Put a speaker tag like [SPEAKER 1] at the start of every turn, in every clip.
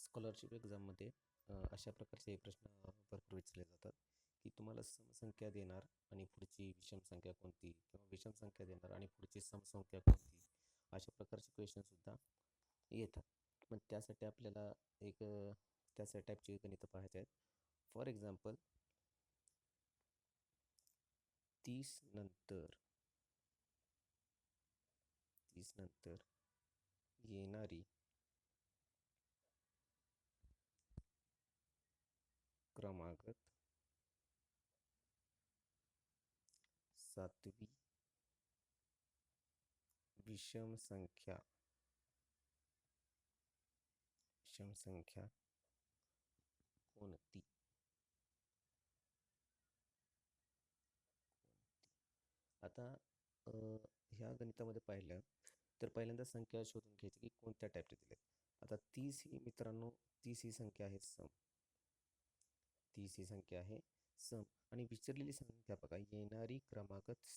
[SPEAKER 1] Scholarship एक्झाममध्ये अशा प्रकारचे प्रश्न भरपूर विचारले जातात की तुम्हाला समसंख्या देणार आणि पुढची विषम संख्या कोणती, किंवा विषम संख्या देणार आणि पुढची समसंख्या कोणती, अशा प्रकारचे क्वेश्चनसुद्धा येतात. पण त्यासाठी आपल्याला एक त्याच टाईपची गणितं पाहायचे आहेत. फॉर एक्झाम्पल, 30 नंतर येणारी क्रमागत 7वी विषम संख्या कोणती? आता ह्या गणितामध्ये पाहिलं तर पहिल्यांदा संख्या शोधून घ्यायची की कोणत्या टाईपचे दिले. आता 30 ही मित्रांनो, 30 ही संख्या आहे सम. 30 ही संख्या आहे सम आणि विचारलेली संख्या बघा, येणारी क्रमागत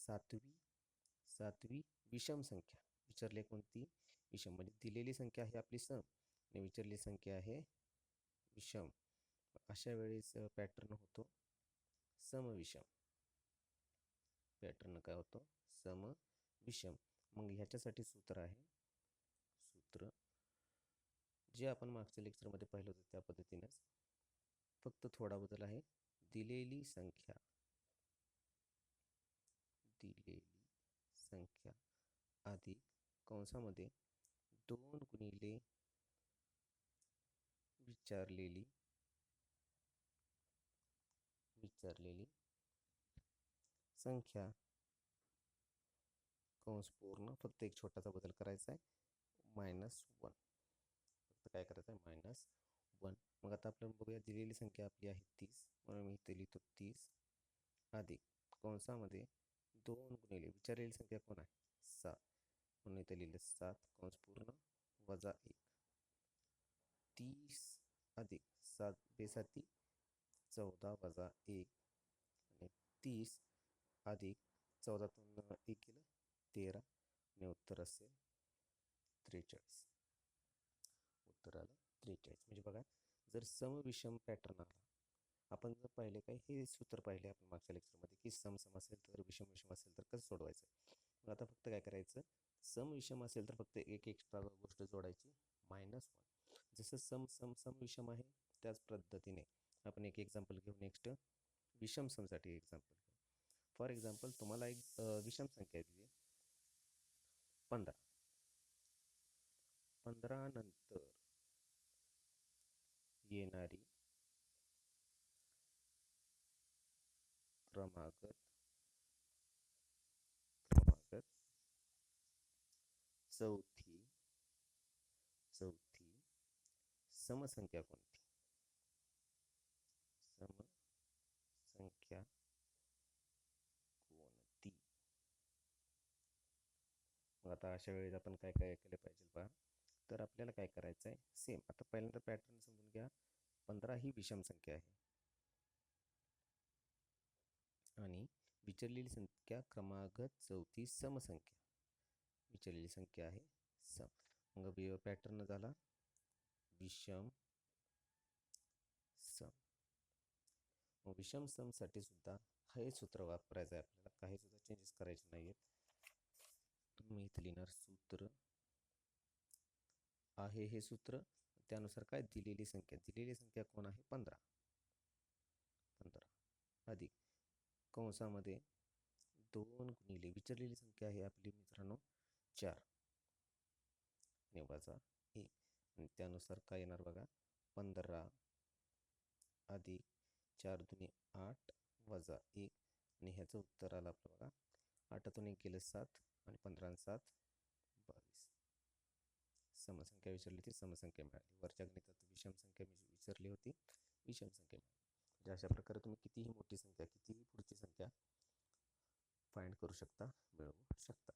[SPEAKER 1] सातवी विषम संख्या. विचारले कोणती? विषम. म्हणजे दिलेली संख्या आहे आपली सम आणि विचारलेली संख्या आहे विषम. अशा वेळेस पॅटर्न होतो समविषम. पॅटर्न काय होतो? सम विषम. मग ह्याच्यासाठी सूत्र आहे, सूत्र जे आपण मागच्या लेक्चरमध्ये पाहिलं होतं त्या पद्धतीनेच, फक्त थोडा बदल आहे. दिलेली संख्या अधिक कंसामध्ये 2 गुणिले विचारलेली संख्या कंस पूर्ण. फक्त एक छोटासा बदल करायचा आहे, -1. फक्त काय करायचं आहे? -1. मग आता आपण बघूया, दिलेली संख्या आपली आहे 30, म्हणून मी इथे लिहितो 30 अधिक कंसामध्ये 2 गुणिले विचारलेली संख्या कोण आहे? 7, म्हणून इथे लिहिलं 7 कंस पूर्ण -1. 30 अधिक 7 बेसाती 14 - 1 आणि 30 अधिक 14 1 केलं 13 आणि उत्तर असेल 43. उत्तर आलं 43. म्हणजे बघा, जर समविषम पॅटर्न आला, आपण जर पाहिले काय, हे सूत्र पाहिले आपण मागच्या लेक्चरमध्ये की सम असेल तर, विषम विषम असेल तर कसं सोडवायचं. मग आता फक्त काय करायचं, सम विषम असेल तर फक्त एक एक्स्ट्रा गोष्ट जोडायची, -1. जसं सम विषम आहे त्याच पद्धतीने आपण एक एक्झाम्पल घेऊ. नेक्स्ट विषम समसाठी एक्झाम्पल घेऊ. फॉर एक्झाम्पल, तुम्हाला एक विषम संख्या दिली 15. 15 नंतर येणारी क्रमागत चौथी समसंख्या कोणती? समसंख्या कोणती? मग आता अशा वेळेस आपण काय काय केलं पाहिजे पहा. तर आपल्याला काय करायचं आहे, सेम. आता पहिल्यांदा पॅटर्न समजून घ्या. 15 ही विषम संख्या आहे आणि विचारलेली संख्या क्रमागत चौथी समसंख्या. विचारलेली संख्या आहे सम. मग पॅटर्न झाला विषम सम. मग विषम सम साठी सुद्धा हे सूत्र वापरायचं आहे आपल्याला, काही सुद्धा चेंजेस करायचे नाहीयेत. मी इथे लिहिणार सूत्र आहे, हे सूत्र. त्यानुसार काय, दिलेली संख्या कोण आहे? 15 अधिक कंसामध्ये 2 गुणिले विचारलेली संख्या आहे आपली मित्रांनो 4 आणि वजा 1. आणि त्यानुसार काय येणार बघा, 15 अधिक 4 दुनी 8 वजा 1. आणि ह्याचं उत्तर आलं आपलं बघा, 8तून 1 गेलं 7 आणि 15 आणि 7 22. समसंख्या विचारली होती, समसंख्या मिळाली. वरच्या गणितात विषम संख्या विचारली होती, विषम संख्या मिळाली. म्हणजे अशा प्रकारे तुम्ही कितीही मोठी संख्या, कितीही पुढची संख्या फाइंड करू शकता, मिळवू शकता.